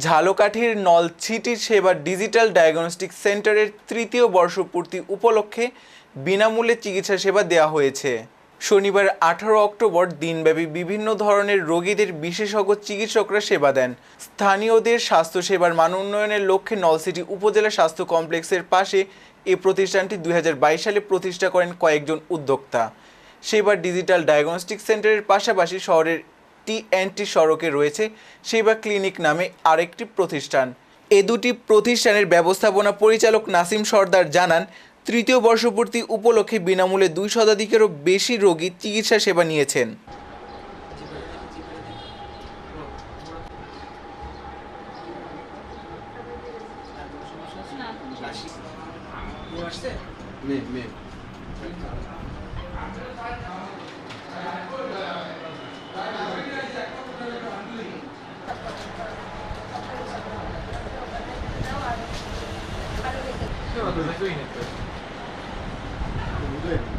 ঝালকাঠির নলছিটি সেবা digital diagnostic সেন্টারের তৃতীয় বর্ষপূর্তি উপলক্ষে বিনামূল্যে চিকিৎসা সেবা দেওয়া হয়েছে। শনিবার 18 অক্টোবর দিনব্যাপী বিভিন্ন ধরনের রোগীদের বিশেষজ্ঞ চিকিৎসকরা সেবা দেন। স্থানীয়দের স্বাস্থ্যসেবার মান উন্নয়নের লক্ষ্যে নলছিটি উপজেলা স্বাস্থ্য কমপ্লেক্সের পাশে এই প্রতিষ্ঠানটি 2022 সালে প্রতিষ্ঠা করেন কয়েকজন উদ্যোক্তা। সেবা ডিজিটাল ডায়াগনস্টিক সেন্টারের পাশাপাশি শহরের টি&টি সড়কে রয়েছে সেবা ক্লিনিক নামে আরেকটি প্রতিষ্ঠান। এ দুটি প্রতিষ্ঠানের ব্যবস্থাপনা পরিচালক নাসিম সর্দার জানান, তৃতীয় বর্ষপূর্তি উপলক্ষে বিনামূল্যে 2 শতাধিকেরও বেশি রোগী চিকিৎসা সেবা নিয়েছেন। Não,